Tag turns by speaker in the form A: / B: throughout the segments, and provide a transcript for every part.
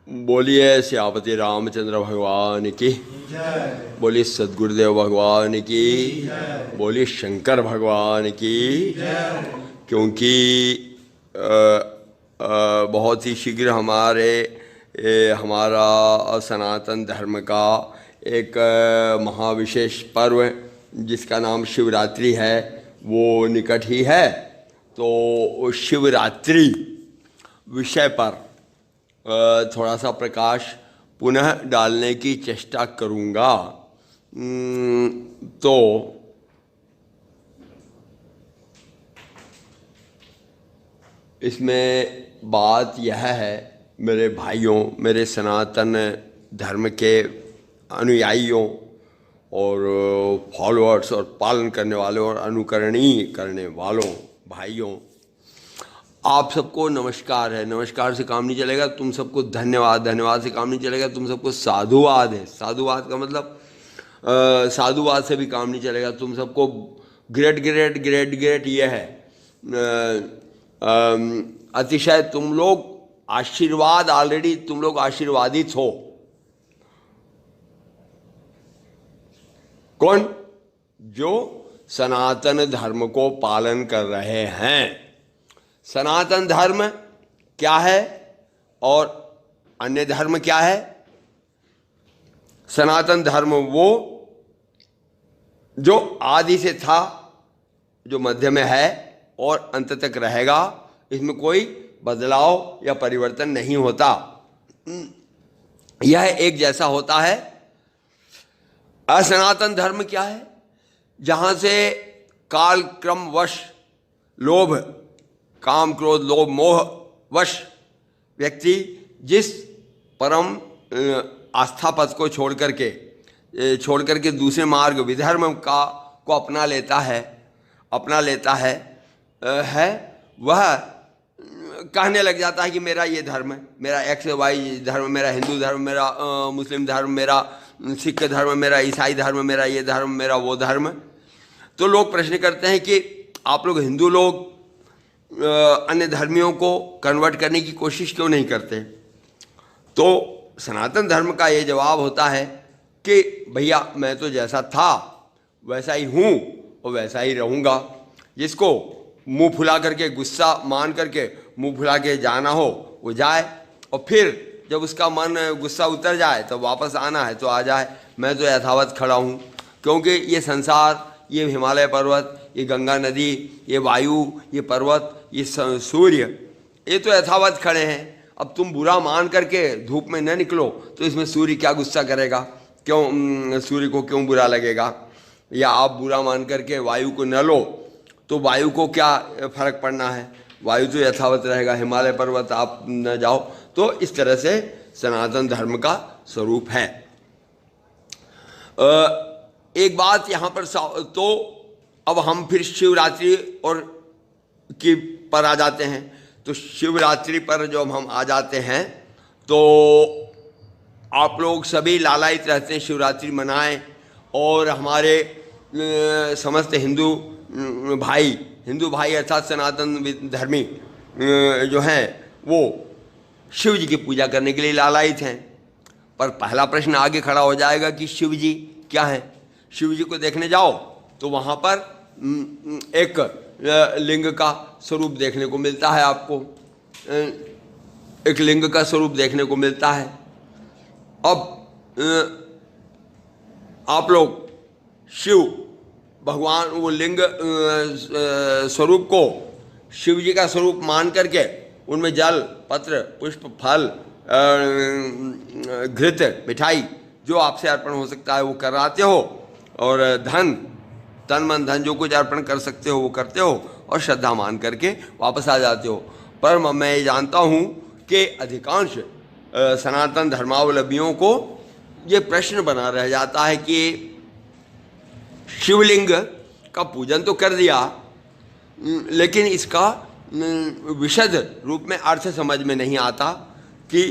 A: बोलिए सियापति रामचंद्र भगवान की, बोलिए सदगुरुदेव भगवान की, बोलिए शंकर भगवान की। क्योंकि बहुत ही शीघ्र हमारा सनातन धर्म का एक महाविशेष पर्व जिसका नाम शिवरात्रि है वो निकट ही है। तो शिवरात्रि विषय पर थोड़ा सा प्रकाश पुनः डालने की चेष्टा करूँगा। तो इसमें बात यह है मेरे भाइयों, मेरे सनातन धर्म के अनुयायियों और फॉलोअर्स और पालन करने वालों और अनुकरणीय करने वालों भाइयों, आप सबको नमस्कार है। नमस्कार से काम नहीं चलेगा, तुम सबको धन्यवाद, धन्यवाद से काम नहीं चलेगा, तुम सबको साधुवाद है। साधुवाद का मतलब साधुवाद से भी काम नहीं चलेगा, तुम सबको ग्रेट ग्रेट ग्रेट ग्रेट ये है अतिशय तुम लोग आशीर्वाद, ऑलरेडी तुम लोग आशीर्वादित हो। कौन? जो सनातन धर्म को पालन कर रहे हैं। सनातन धर्म क्या है और अन्य धर्म क्या है? सनातन धर्म वो जो आदि से था, जो मध्य में है और अंत तक रहेगा, इसमें कोई बदलाव या परिवर्तन नहीं होता, यह एक जैसा होता है। असनातन धर्म क्या है? जहां से काल क्रम वश लोभ, काम क्रोध लोभ मोह वश व्यक्ति जिस परम आस्था पथ को छोड़ करके दूसरे मार्ग विधर्म को अपना लेता है, वह कहने लग जाता है कि मेरा ये धर्म है, मेरा एक्स वाई धर्म, मेरा हिंदू धर्म, मेरा मुस्लिम धर्म, मेरा सिख धर्म, मेरा ईसाई धर्म, मेरा ये धर्म, मेरा वो धर्म। तो लोग प्रश्न करते हैं कि आप लोग हिंदू लोग अन्य धर्मियों को कन्वर्ट करने की कोशिश क्यों नहीं करते? तो सनातन धर्म का ये जवाब होता है कि भैया मैं तो जैसा था वैसा ही हूँ और वैसा ही रहूँगा। जिसको मुंह फुला करके, गुस्सा मान करके मुंह फुला के जाना हो वो जाए, और फिर जब उसका मन गुस्सा उतर जाए तो वापस आना है तो आ जाए। मैं तो यथावत खड़ा हूँ, क्योंकि ये संसार, ये हिमालय पर्वत, ये गंगा नदी, ये वायु, ये पर्वत, ये सूर्य, ये तो यथावत खड़े हैं। अब तुम बुरा मान करके धूप में न निकलो तो इसमें सूर्य क्या गुस्सा करेगा? क्यों सूर्य को क्यों बुरा लगेगा? या आप बुरा मान करके वायु को न लो तो वायु को क्या फर्क पड़ना है? वायु तो यथावत रहेगा, हिमालय पर्वत आप न जाओ। तो इस तरह से सनातन धर्म का स्वरूप है। एक बात यहाँ पर तो अब हम फिर शिवरात्रि और की पर आ जाते हैं। तो शिवरात्रि पर जब हम आ जाते हैं तो आप लोग सभी लालायित रहते हैं शिवरात्रि मनाएं, और हमारे समस्त हिंदू भाई अर्थात सनातन धर्मी जो हैं वो शिव जी की पूजा करने के लिए लालायित हैं। पर पहला प्रश्न आगे खड़ा हो जाएगा कि शिव जी क्या है? शिव जी को देखने जाओ तो वहाँ पर एक लिंग का स्वरूप देखने को मिलता है, आपको एक लिंग का स्वरूप देखने को मिलता है। अब आप लोग शिव भगवान, वो लिंग स्वरूप को शिव जी का स्वरूप मान करके उनमें जल, पत्र, पुष्प, फल, घृत, मिठाई जो आपसे अर्पण हो सकता है वो कराते हो, और धन, तन मन धन जो कुछ अर्पण कर सकते हो वो करते हो, और श्रद्धा मान करके वापस आ जाते हो। पर मैं ये जानता हूँ कि अधिकांश सनातन धर्मावलंबियों को ये प्रश्न बना रह जाता है कि शिवलिंग का पूजन तो कर दिया, लेकिन इसका विशद रूप में अर्थ समझ में नहीं आता कि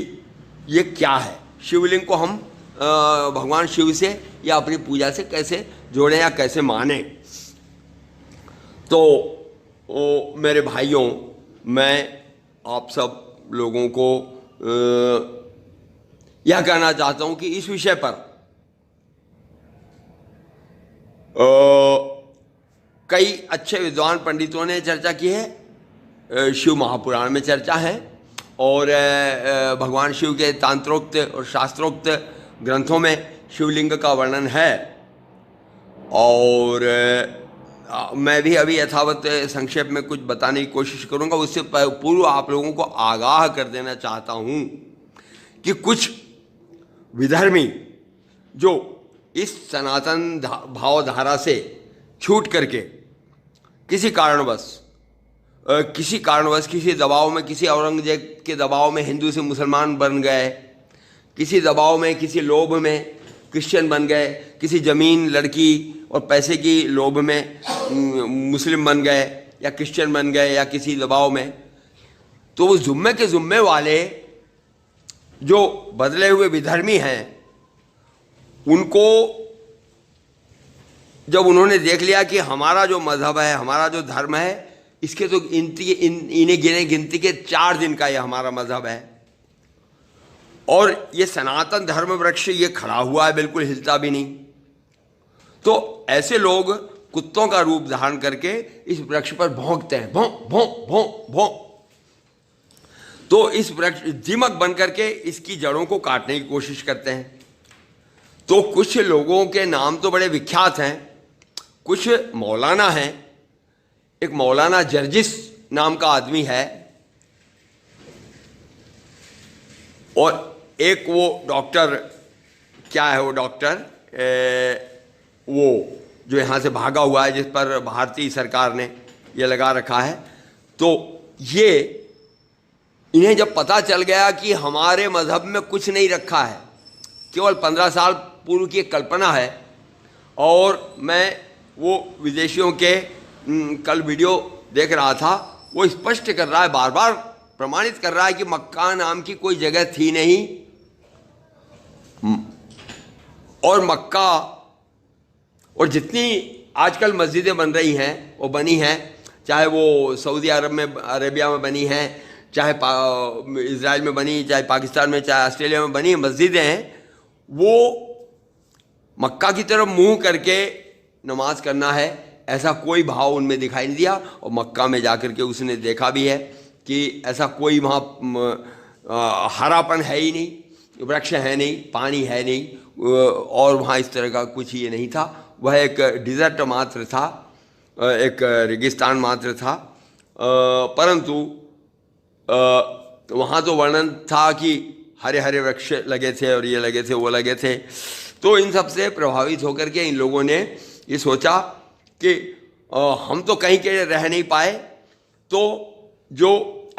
A: ये क्या है। शिवलिंग को हम भगवान शिव से या अपनी पूजा से कैसे जोड़ें या कैसे माने? तो मेरे भाइयों, मैं आप सब लोगों को यह कहना चाहता हूं कि इस विषय पर कई अच्छे विद्वान पंडितों ने चर्चा की है, शिव महापुराण में चर्चा है, और भगवान शिव के तांत्रोक्त और शास्त्रोक्त ग्रंथों में शिवलिंग का वर्णन है। और मैं भी अभी यथावत संक्षेप में कुछ बताने की कोशिश करूंगा। उससे पूर्व आप लोगों को आगाह कर देना चाहता हूं कि कुछ विधर्मी जो इस सनातन भावधारा से छूट करके किसी कारणवश किसी दबाव में, किसी औरंगजेब के दबाव में हिंदू से मुसलमान बन गए, किसी दबाव में, किसी लोभ में क्रिश्चियन बन गए, किसी ज़मीन, लड़की और पैसे की लोभ में मुस्लिम बन गए या क्रिश्चियन बन गए, या किसी दबाव में, तो वो जुम्मे के जुम्मे वाले जो बदले हुए विधर्मी हैं, उनको जब उन्होंने देख लिया कि हमारा जो मजहब है, हमारा जो धर्म है, इसके तो इन्हें गिनती के 4 दिन का ये हमारा मजहब है, और ये सनातन धर्म वृक्ष ये खड़ा हुआ है, बिल्कुल हिलता भी नहीं, तो ऐसे लोग कुत्तों का रूप धारण करके इस वृक्ष पर भौंकते हैं, भौं भौं भौं भौं। तो इस वृक्ष दीमक बन करके इसकी जड़ों को काटने की कोशिश करते हैं। तो कुछ लोगों के नाम तो बड़े विख्यात हैं, कुछ मौलाना हैं। एक मौलाना जर्जिस नाम का आदमी है, और एक वो डॉक्टर, क्या है वो डॉक्टर, वो जो यहाँ से भागा हुआ है, जिस पर भारतीय सरकार ने ये लगा रखा है। तो ये इन्हें जब पता चल गया कि हमारे मजहब में कुछ नहीं रखा है, केवल 15 साल पूर्व की एक कल्पना है, और मैं वो विदेशियों के कल वीडियो देख रहा था, वो स्पष्ट कर रहा है, बार बार प्रमाणित कर रहा है कि मक्का नाम की कोई जगह थी नहीं, और मक्का और जितनी आजकल मस्जिदें बन रही हैं वो बनी हैं, चाहे वो सऊदी अरेबिया में बनी हैं, चाहे इजराइल में बनी, चाहे पाकिस्तान में, चाहे ऑस्ट्रेलिया में बनी मस्जिदें हैं, वो मक्का की तरफ मुंह करके नमाज करना है, ऐसा कोई भाव उनमें दिखाई नहीं दिया। और मक्का में जाकर के उसने देखा भी है कि ऐसा कोई वहाँ हरापन है ही नहीं, वृक्ष है नहीं, पानी है नहीं, और वहाँ इस तरह का कुछ ये नहीं था। वह एक डिज़र्ट मात्र था, एक रेगिस्तान मात्र था, परंतु वहाँ तो वर्णन था कि हरे हरे वृक्ष लगे थे, और ये लगे थे, वो लगे थे। तो इन सब से प्रभावित होकर के इन लोगों ने ये सोचा कि हम तो कहीं के रह नहीं पाए, तो जो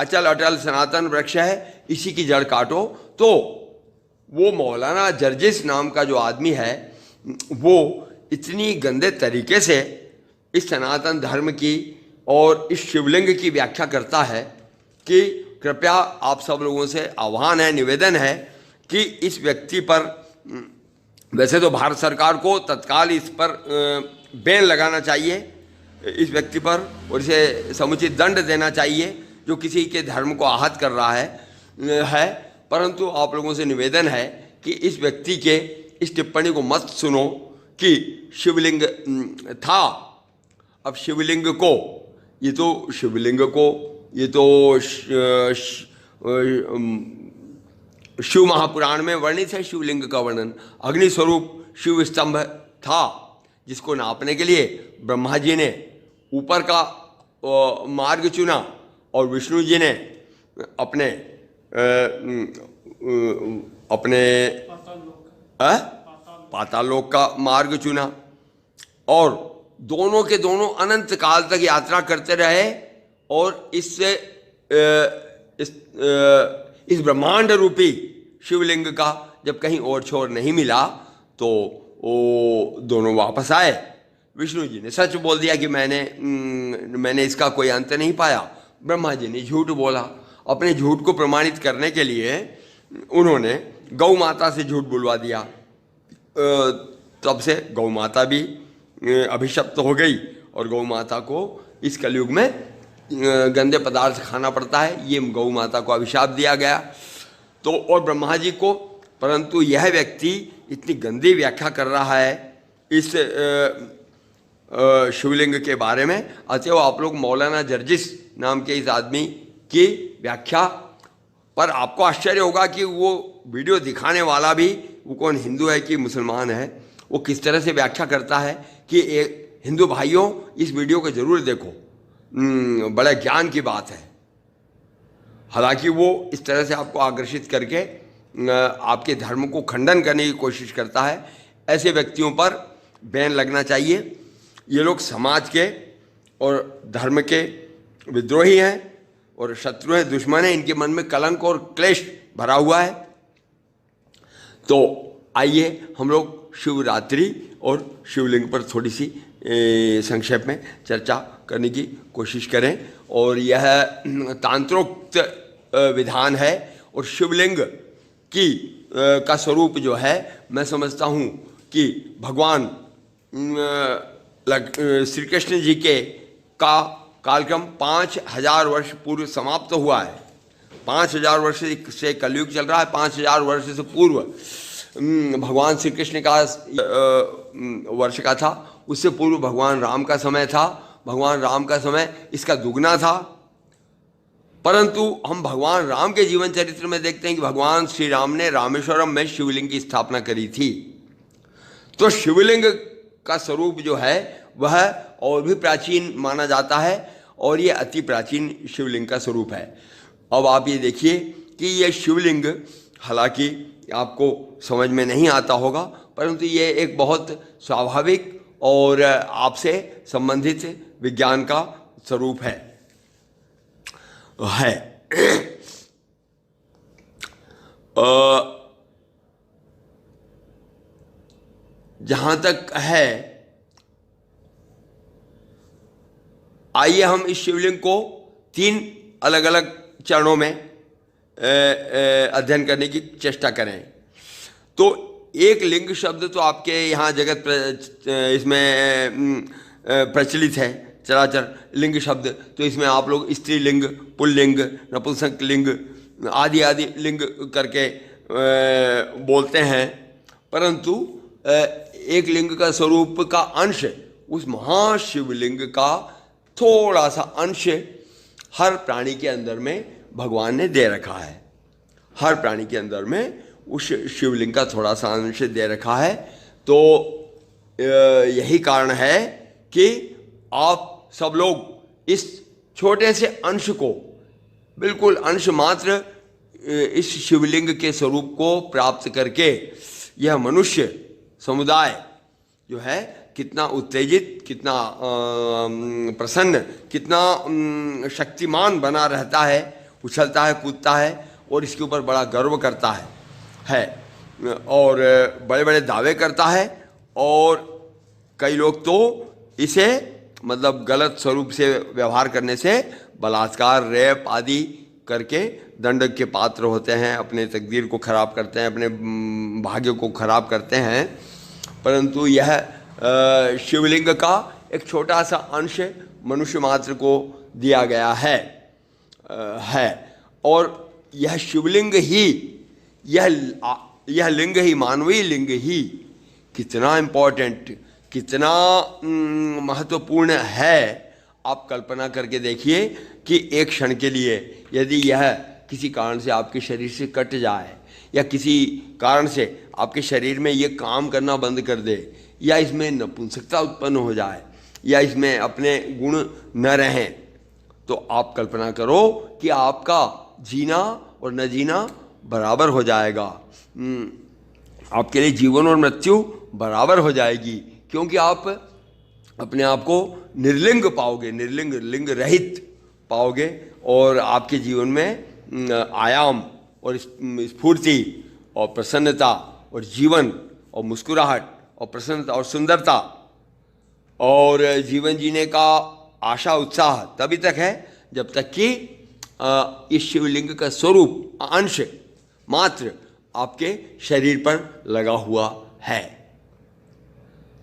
A: अचल अटल सनातन वृक्ष है इसी की जड़ काटो। तो वो मौलाना जर्जिस नाम का जो आदमी है, वो इतनी गंदे तरीके से इस सनातन धर्म की और इस शिवलिंग की व्याख्या करता है कि कृपया आप सब लोगों से आह्वान है, निवेदन है कि इस व्यक्ति पर, वैसे तो भारत सरकार को तत्काल इस पर बैन लगाना चाहिए, इस व्यक्ति पर, और इसे समुचित दंड देना चाहिए जो किसी के धर्म को आहत कर रहा है। परंतु आप लोगों से निवेदन है कि इस व्यक्ति के इस टिप्पणी को मत सुनो कि शिवलिंग था। अब शिवलिंग को, ये तो शिव महापुराण में वर्णित है। शिवलिंग का वर्णन, अग्नि स्वरूप शिव स्तंभ था, जिसको नापने के लिए ब्रह्मा जी ने ऊपर का मार्ग चुना, और विष्णु जी ने अपने पाताल लोक का मार्ग चुना, और दोनों के दोनों अनंत काल तक यात्रा करते रहे। और इससे इस ब्रह्मांड रूपी शिवलिंग का जब कहीं और छोर नहीं मिला, तो वो दोनों वापस आए। विष्णु जी ने सच बोल दिया कि मैंने इसका कोई अंत नहीं पाया। ब्रह्मा जी ने झूठ बोला। अपने झूठ को प्रमाणित करने के लिए उन्होंने गौ माता से झूठ बुलवा दिया। तब से गौ माता भी अभिशप्त हो गई, और गौ माता को इस कलयुग में गंदे पदार्थ खाना पड़ता है। ये गौ माता को अभिशाप दिया गया। तो और ब्रह्मा जी को परंतु यह व्यक्ति इतनी गंदी व्याख्या कर रहा है इस शिवलिंग के बारे में। अतएव आप लोग मौलाना जर्जिस नाम के इस आदमी की व्याख्या पर आपको आश्चर्य होगा कि वो वीडियो दिखाने वाला भी वो कौन हिंदू है कि मुसलमान है, वो किस तरह से व्याख्या करता है कि एक हिंदू भाइयों इस वीडियो को जरूर देखो, बड़ा ज्ञान की बात है। हालांकि वो इस तरह से आपको आकर्षित करके आपके धर्म को खंडन करने की कोशिश करता है। ऐसे व्यक्तियों पर बैन लगना चाहिए। ये लोग समाज के और धर्म के विद्रोही हैं और शत्रु हैं, दुश्मन हैं। इनके मन में कलंक और क्लेश भरा हुआ है। तो आइए हम लोग शिवरात्रि और शिवलिंग पर थोड़ी सी संक्षेप में चर्चा करने की कोशिश करें। और यह तांत्रोक्त विधान है और शिवलिंग की का स्वरूप जो है मैं समझता हूँ कि भगवान श्री कृष्ण जी के का कालक्रम 5000 वर्ष पूर्व समाप्त हुआ है। 5000 वर्ष से कलयुग चल रहा है। 5000 वर्ष से पूर्व भगवान श्री कृष्ण का वर्ष का था, उससे पूर्व भगवान राम का समय था। भगवान राम का समय इसका दुगना था। परंतु हम भगवान राम के जीवन चरित्र में देखते हैं कि भगवान श्री राम ने रामेश्वरम में शिवलिंग की स्थापना करी थी। तो शिवलिंग का स्वरूप जो है वह और भी प्राचीन माना जाता है और ये अति प्राचीन शिवलिंग का स्वरूप है। अब आप ये देखिए कि ये शिवलिंग हालांकि आपको समझ में नहीं आता होगा, परंतु ये एक बहुत स्वाभाविक और आपसे संबंधित विज्ञान का स्वरूप है। जहां तक है, आइए हम इस शिवलिंग को 3 अलग अलग चरणों में अध्ययन करने की चेष्टा करें। तो एक लिंग शब्द तो आपके यहाँ जगत इसमें प्रचलित है, चराचर लिंग शब्द। तो इसमें आप लोग स्त्रीलिंग, पुल्लिंग, नपुंसक लिंग आदि आदि लिंग करके बोलते हैं। परंतु एक लिंग का स्वरूप का अंश, उस महाशिवलिंग का थोड़ा सा अंश हर प्राणी के अंदर में भगवान ने दे रखा है। हर प्राणी के अंदर में उस शिवलिंग का थोड़ा सा अंश दे रखा है। तो यही कारण है कि आप सब लोग इस छोटे से अंश को, बिल्कुल अंश मात्र इस शिवलिंग के स्वरूप को प्राप्त करके यह मनुष्य समुदाय जो है कितना उत्तेजित, कितना प्रसन्न, कितना शक्तिमान बना रहता है, उछलता है, कूदता है और इसके ऊपर बड़ा गर्व करता है और बड़े बड़े दावे करता है। और कई लोग तो इसे मतलब गलत स्वरूप से व्यवहार करने से बलात्कार, रेप आदि करके दंड के पात्र होते हैं, अपने तकदीर को खराब करते हैं, अपने भाग्य को खराब करते हैं। परंतु यह शिवलिंग का एक छोटा सा अंश मनुष्य मात्र को दिया गया है। और यह शिवलिंग ही, यह लिंग ही, मानवीय लिंग ही कितना इम्पोर्टेंट, कितना महत्वपूर्ण है। आप कल्पना करके देखिए कि एक क्षण के लिए यदि यह किसी कारण से आपके शरीर से कट जाए या किसी कारण से आपके शरीर में ये काम करना बंद कर दे या इसमें नपुंसकता उत्पन्न हो जाए या इसमें अपने गुण न रहें, तो आप कल्पना करो कि आपका जीना और न जीना बराबर हो जाएगा। आपके लिए जीवन और मृत्यु बराबर हो जाएगी, क्योंकि आप अपने आप को निर्लिंग पाओगे, निर्लिंग, लिंग रहित पाओगे और आपके जीवन में आयाम और स्फूर्ति और प्रसन्नता और जीवन और मुस्कुराहट और प्रसन्नता और सुंदरता और जीवन जीने का आशा उत्साह तभी तक है जब तक कि इस शिवलिंग का स्वरूप अंश मात्र आपके शरीर पर लगा हुआ है।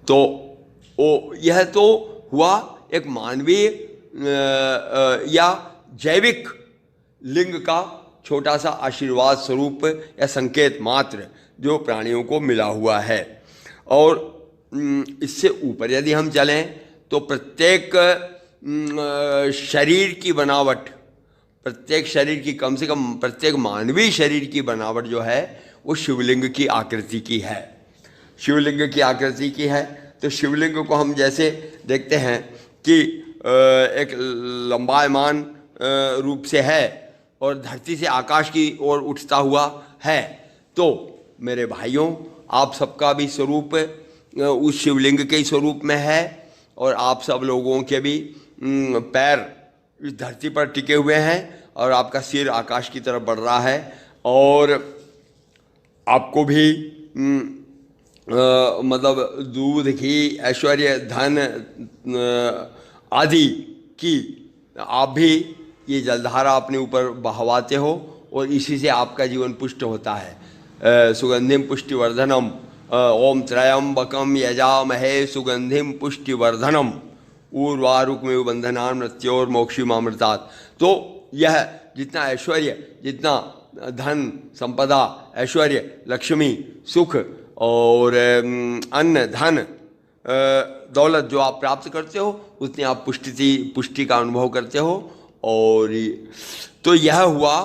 A: तो यह तो हुआ एक मानवीय या जैविक लिंग का छोटा सा आशीर्वाद स्वरूप या संकेत मात्र जो प्राणियों को मिला हुआ है। और इससे ऊपर यदि हम चलें तो प्रत्येक शरीर की बनावट, प्रत्येक शरीर की, कम से कम प्रत्येक मानवीय शरीर की बनावट जो है वो शिवलिंग की आकृति की है, शिवलिंग की आकृति की है। तो शिवलिंग को हम जैसे देखते हैं कि एक लंबायमान रूप से है और धरती से आकाश की ओर उठता हुआ है। तो मेरे भाइयों, आप सबका भी स्वरूप उस शिवलिंग के स्वरूप में है और आप सब लोगों के भी पैर इस धरती पर टिके हुए हैं और आपका सिर आकाश की तरफ बढ़ रहा है। और आपको भी मतलब दूध, घी, ऐश्वर्य, धन आदि की आप भी ये जलधारा अपने ऊपर बहवाते हो और इसी से आपका जीवन पुष्ट होता है। सुगंधिम पुष्टिवर्धनम ओम त्रयंबकम यजामहे सुगंधिम पुष्टिवर्धनम उर्वारुकमेव बंधनान् मृत्योर्मोक्षीमामृतात्। तो यह जितना ऐश्वर्य, जितना धन, संपदा, ऐश्वर्य, लक्ष्मी, सुख और अन्न, धन, दौलत जो आप प्राप्त करते हो उतनी आप पुष्टि का अनुभव करते हो। और तो यह हुआ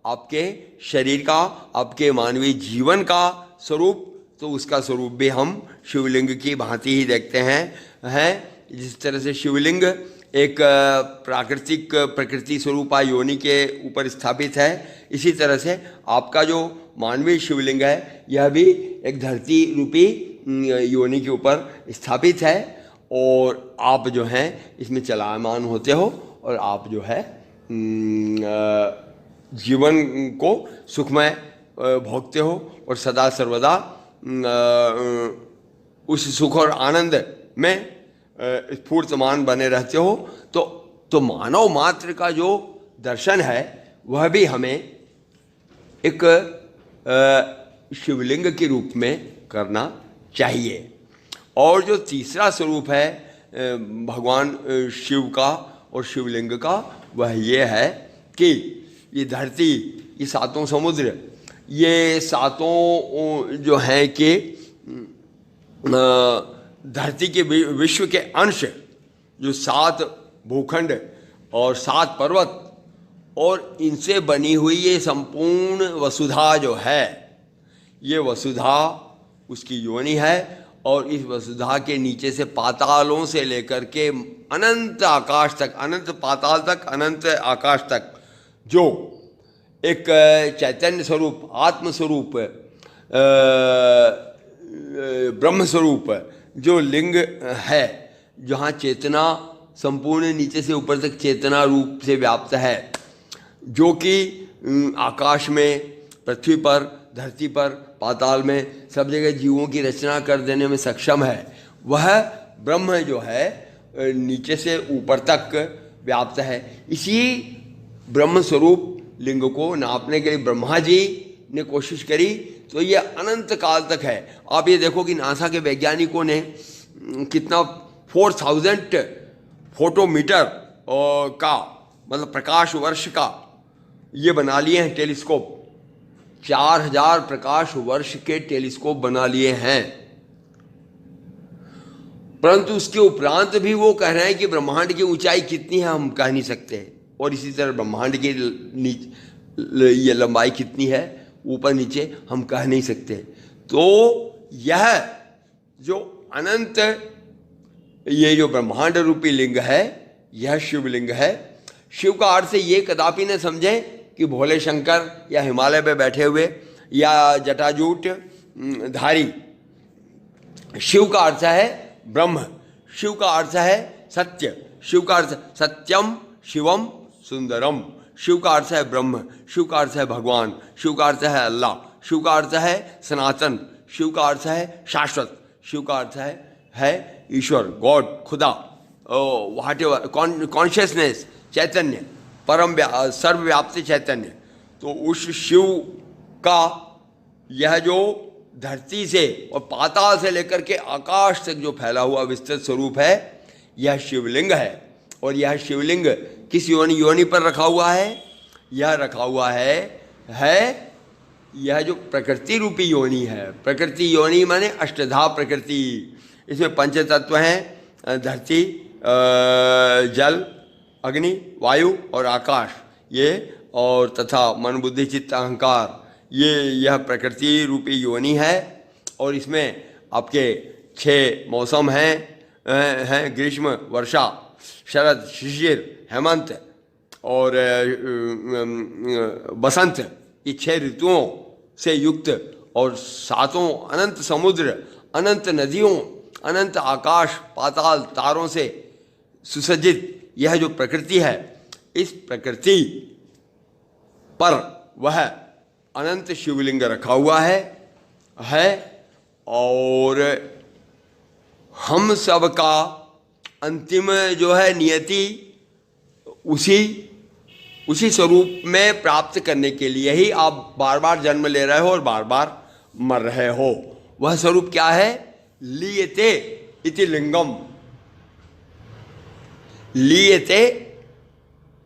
A: आपके शरीर का, आपके मानवीय जीवन का स्वरूप। तो उसका स्वरूप भी हम शिवलिंग की भांति ही देखते हैं। जिस तरह से शिवलिंग एक प्राकृतिक प्रकृति स्वरूपा योनि के ऊपर स्थापित है, इसी तरह से आपका जो मानवीय शिवलिंग है यह भी एक धरती रूपी योनि के ऊपर स्थापित है। और आप जो हैं इसमें चलायमान होते हो और आप जो है जीवन को सुखमय भोगते हो और सदा सर्वदा उस सुख और आनंद में स्फूर्तमान बने रहते हो। तो मानव मात्र का जो दर्शन है वह भी हमें एक शिवलिंग के रूप में करना चाहिए। और जो तीसरा स्वरूप है भगवान शिव का और शिवलिंग का, वह ये है कि ये धरती, ये सातों समुद्र, ये सातों जो हैं कि धरती के विश्व के अंश, जो 7 भूखंड और 7 पर्वत और इनसे बनी हुई ये संपूर्ण वसुधा जो है, ये वसुधा उसकी योनि है। और इस वसुधा के नीचे से पातालों से लेकर के अनंत आकाश तक, अनंत पाताल तक, अनंत आकाश तक जो एक चैतन्य स्वरूप, आत्म स्वरूप, ब्रह्म स्वरूप जो लिंग है, जहाँ चेतना संपूर्ण नीचे से ऊपर तक चेतना रूप से व्याप्त है, जो कि आकाश में, पृथ्वी पर, धरती पर, पाताल में, सब जगह जीवों की रचना कर देने में सक्षम है, वह ब्रह्म जो है नीचे से ऊपर तक व्याप्त है। इसी ब्रह्म स्वरूप लिंग को नापने के लिए ब्रह्मा जी ने कोशिश करी, तो ये अनंत काल तक है। आप ये देखो कि नासा के वैज्ञानिकों ने कितना 4000 फोटोमीटर का, मतलब प्रकाश वर्ष का ये बना लिए हैं टेलीस्कोप। 4000 प्रकाश वर्ष के टेलीस्कोप बना लिए हैं, परंतु उसके उपरांत भी वो कह रहे हैं कि ब्रह्मांड की ऊंचाई कितनी है हम कह नहीं सकते, और इसी तरह ब्रह्मांड की ये लंबाई कितनी है ऊपर नीचे हम कह नहीं सकते। तो यह जो अनंत, ये जो ब्रह्मांड रूपी लिंग है, यह शिवलिंग है। शिव का अर्थ ये कदापि न समझे कि भोले शंकर या हिमालय पे बैठे हुए या जटाजूट धारी। शिव का अर्थ है ब्रह्म, शिव का अर्थ है सत्य, शिव का अर्थ सत्यम शिवम सुंदरम, शिव का अर्थ है ब्रह्म, शिव का अर्थ है भगवान, शिव का अर्थ है अल्लाह, शिव का अर्थ है सनातन, शिव का अर्थ है शाश्वत, शिव का अर्थ है ईश्वर, गॉड, खुदा, व्हाट एवर, कॉन्शियसनेस, चैतन्य, परम सर्वव्याप्ति चैतन्य। तो उस शिव का यह जो धरती से और पाताल से लेकर के आकाश तक जो फैला हुआ विस्तृत स्वरूप है, यह शिवलिंग है। और यह शिवलिंग किस योनि पर रखा हुआ है? यह रखा हुआ है है यह जो प्रकृति रूपी योनि है। प्रकृति योनि माने अष्टधा प्रकृति। इसमें पंच तत्व हैं, धरती, जल, अग्नि, वायु और आकाश, ये और तथा मन बुद्धि चित्त अहंकार, ये यह प्रकृति रूपी योनि है। और इसमें आपके 6 मौसम हैं ग्रीष्म, वर्षा, शरद, शिशिर, हेमंत और बसंत, ये 6 ऋतुओं से युक्त और 7 अनंत समुद्र, अनंत नदियों, अनंत आकाश पाताल तारों से सुसज्जित यह जो प्रकृति है, इस प्रकृति पर वह अनंत शिवलिंग रखा हुआ है और हम सब का अंतिम जो है नियति उसी स्वरूप में प्राप्त करने के लिए ही आप बार बार जन्म ले रहे हो और बार बार मर रहे हो। वह स्वरूप क्या है? लीयते इति लिंगम। लीयते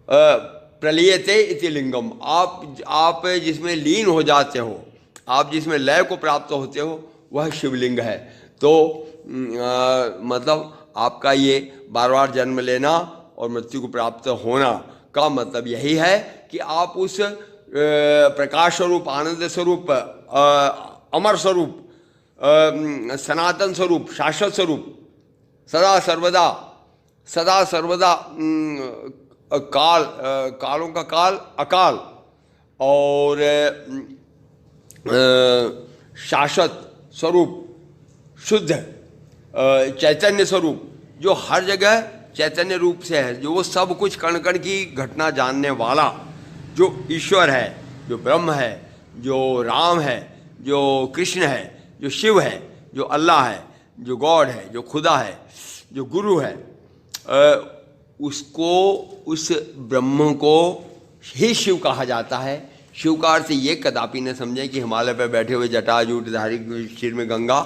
A: प्रलीयते इति लिंगम। आप जिसमें लीन हो जाते हो, आप जिसमें लय को प्राप्त होते हो, वह शिवलिंग है। तो मतलब आपका ये बार बार जन्म लेना और मृत्यु को प्राप्त होना का मतलब यही है कि आप उस प्रकाश स्वरूप, आनंद स्वरूप, अमर स्वरूप, सनातन स्वरूप, शाश्वत स्वरूप, सदा सर्वदा कालों का काल, अकाल और शाश्वत स्वरूप, शुद्ध चैतन्य स्वरूप, जो हर जगह चैतन्य रूप से है, जो वो सब कुछ कण कण की घटना जानने वाला जो ईश्वर है, जो ब्रह्म है, जो राम है, जो कृष्ण है, जो शिव है, जो अल्लाह है, जो गॉड है, जो खुदा है, जो गुरु है, उसको, उस ब्रह्म को ही शिव कहा जाता है। शिव का अर्थ ये कदापि न समझें कि हिमालय पर बैठे हुए जटाजूटधारी सिर में गंगा,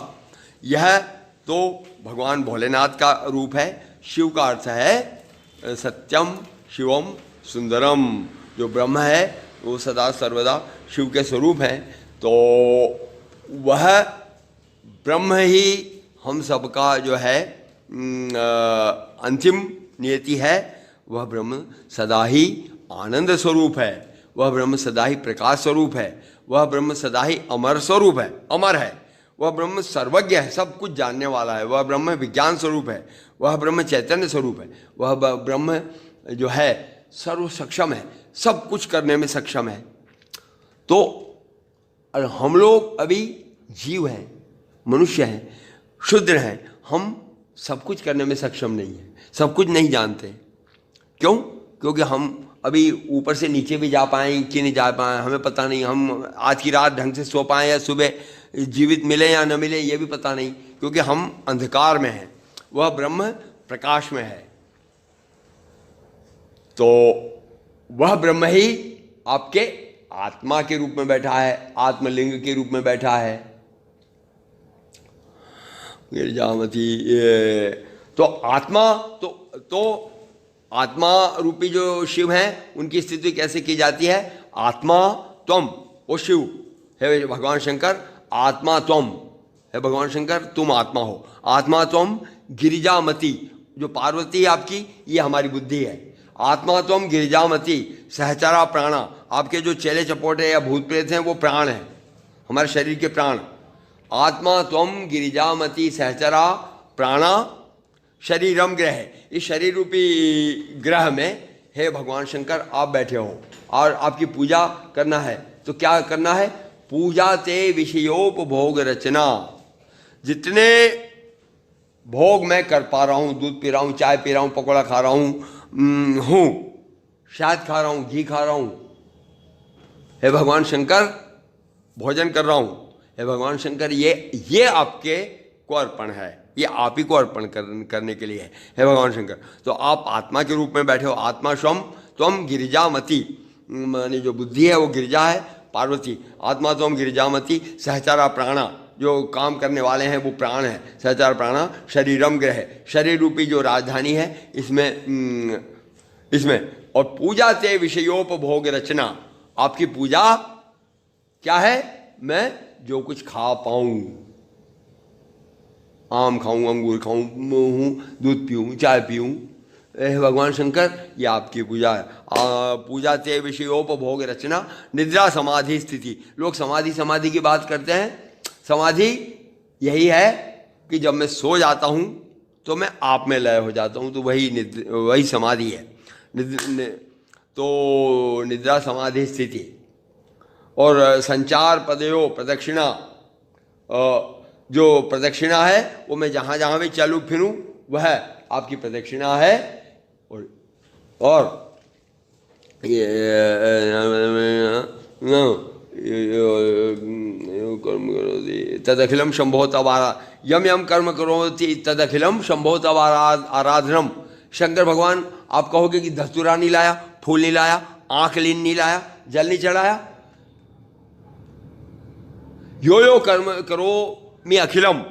A: यह तो भगवान भोलेनाथ का रूप है। शिव का अर्थ है सत्यम शिवम सुंदरम। जो ब्रह्म है वो सदा सर्वदा शिव के स्वरूप हैं। तो वह ब्रह्म ही हम सबका जो है अंतिम नियति है। वह ब्रह्म सदा ही आनंद स्वरूप है, वह ब्रह्म सदा ही प्रकाश स्वरूप है, वह ब्रह्म सदा ही अमर स्वरूप है, अमर है। वह ब्रह्म सर्वज्ञ है, सब कुछ जानने वाला है। वह ब्रह्म विज्ञान स्वरूप है, वह ब्रह्म चैतन्य स्वरूप है, वह ब्रह्म जो है सर्व सक्षम है, सब कुछ करने में सक्षम है। तो हम लोग अभी जीव हैं, मनुष्य हैं, शूद्र हैं, हम सब कुछ करने में सक्षम नहीं है, सब कुछ नहीं जानते। क्यों? क्योंकि हम अभी ऊपर से नीचे भी जा पाएँ कि नहीं जा पाएँ हमें पता नहीं। हम आज की रात ढंग से सो पाएँ या सुबह जीवित मिले या न मिले ये भी पता नहीं, क्योंकि हम अंधकार में हैं, वह ब्रह्म प्रकाश में है। तो वह ब्रह्म ही आपके आत्मा के रूप में बैठा है, आत्मलिंग के रूप में बैठा है। गिरजामती तो आत्मा तो आत्मा रूपी जो शिव हैं उनकी स्थिति कैसे की जाती है? आत्मा त्वम, वो शिव है भगवान शंकर, आत्मा त्वम है भगवान शंकर, तुम आत्मा हो। आत्मा त्वम गिरिजामती, जो पार्वती है आपकी, ये हमारी बुद्धि है। आत्मा त्वम गिरिजामती सहचरा प्राणा, आपके जो चेले चपोटे या भूत प्रेत हैं वो प्राण हैं, हमारे शरीर के प्राण। आत्मा त्वम गिरिजामती सहचरा प्राणा शरीरम ग्रह, इस शरीर रूपी ग्रह में हे भगवान शंकर आप बैठे हो और आपकी पूजा करना है। तो क्या करना है? पूजा ते विषयोपभोग रचना। जितने भोग मैं कर पा रहा हूँ, दूध पी रहा हूँ, चाय पी रहा हूँ, पकौड़ा खा रहा हूँ, शहद खा रहा हूँ, घी खा रहा हूँ, हे भगवान शंकर भोजन कर रहा हूँ, हे भगवान शंकर ये आपके को अर्पण है, ये आप ही को अर्पण करने के लिए है, हे भगवान शंकर। तो आप आत्मा के रूप में बैठे हो। आत्मा स्वम त्वम गिरिजामती, मानी जो बुद्धि है वो गिरिजा है, पार्वती। आत्मा त्वम गिरिजामती सहचारा प्राणा, जो काम करने वाले हैं वो प्राण है। सहचार प्राणा शरीरम ग्रह, शरीर रूपी जो राजधानी है इसमें। और पूजा ते विषयोपभोग रचना, आपकी पूजा क्या है? मैं जो कुछ खा पाऊं, आम खाऊं, अंगूर खाऊं, दूध पीऊं, चाय पीऊं, भगवान शंकर ये आपकी पूजा है। पूजा ते विषयोपभोग रचना निद्रा समाधि स्थिति। लोग समाधि समाधि की बात करते हैं। समाधि यही है कि जब मैं सो जाता हूं तो मैं आप में लय हो जाता हूं, तो वही समाधि है। तो निद्रा समाधि स्थिति। और संचार पदयो प्रदक्षिणा, जो प्रदक्षिणा है वो मैं जहाँ जहाँ भी चलूँ फिरूँ वह आपकी प्रदक्षिणा है। और ये तदखिलम शंभो तवारा, यम यम कर्म करोति तदखिलम शंभो तवारा आराधनम। शंकर भगवान आप कहोगे कि धतूरा नहीं लाया, फूल नहीं लाया, आंख नहीं लाया, जल नहीं चढ़ाया। यो यो कर्म करो मी अखिलम,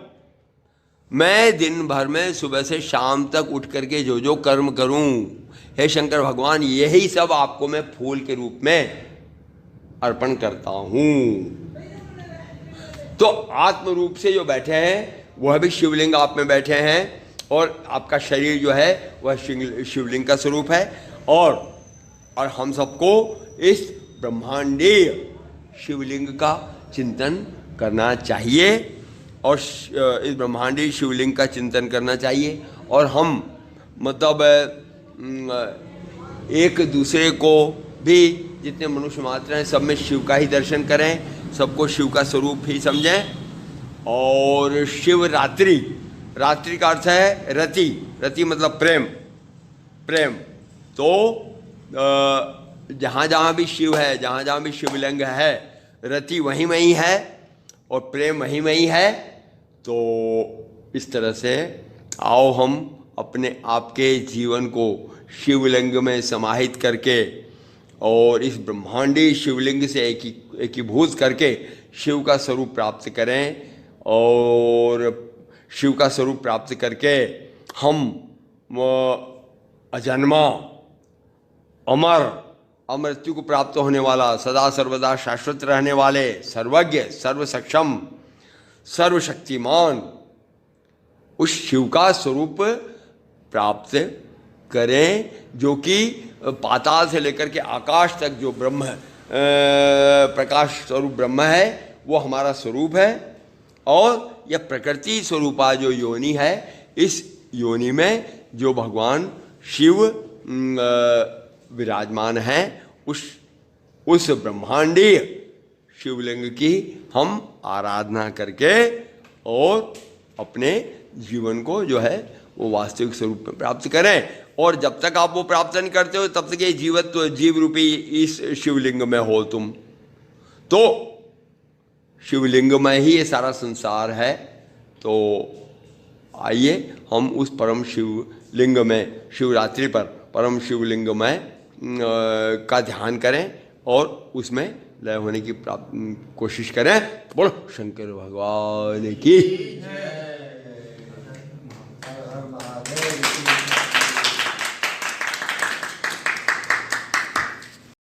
A: मैं दिन भर में सुबह से शाम तक उठ करके जो जो कर्म करूं, हे शंकर भगवान यही सब आपको मैं फूल के रूप में अर्पण करता हूं। तो आत्म रूप से जो बैठे हैं वह भी शिवलिंग आप में बैठे हैं, और आपका शरीर जो है वह शिवलिंग का स्वरूप है। और हम सबको इस ब्रह्मांडीय शिवलिंग का चिंतन करना चाहिए, और इस ब्रह्मांडीय शिवलिंग का चिंतन करना चाहिए। और हम मतलब एक दूसरे को भी, जितने मनुष्य मात्र हैं सब में शिव का ही दर्शन करें, सबको शिव का स्वरूप ही समझें। और शिवरात्रि, रात्रि का अर्थ है रति, रति मतलब प्रेम, प्रेम। तो जहाँ जहाँ भी शिव है, जहाँ जहाँ भी शिवलिंग है, रति वहीं वहीं है और प्रेम वहीं वहीं है। तो इस तरह से आओ हम अपने आपके जीवन को शिवलिंग में समाहित करके और इस ब्रह्मांडी शिवलिंग से एकीभूत करके शिव का स्वरूप प्राप्त करें। और शिव का स्वरूप प्राप्त करके हम अजन्मा, अमर, अमृत्यु को प्राप्त होने वाला, सदा सर्वदा शाश्वत रहने वाले, सर्वज्ञ, सर्वसक्षम, सर्वशक्तिमान उस शिव का स्वरूप प्राप्त करें, जो कि पाताल से लेकर के आकाश तक जो ब्रह्म प्रकाश स्वरूप ब्रह्म है वो हमारा स्वरूप है। और यह प्रकृति स्वरूपा जो योनि है, इस योनि में जो भगवान शिव विराजमान हैं, उस ब्रह्मांडीय शिवलिंग की हम आराधना करके और अपने जीवन को जो है वो वास्तविक स्वरूप में प्राप्त करें। और जब तक आप वो प्राप्त नहीं करते हो तब तक ये जीव रूपी इस शिवलिंग में हो तुम। तो शिवलिंग में ही ये सारा संसार है। तो आइए हम उस परम शिवलिंग में, शिवरात्रि पर परम शिवलिंग में का ध्यान करें और उसमें लय होने की कोशिश करें। बोलो शंकर भगवान की।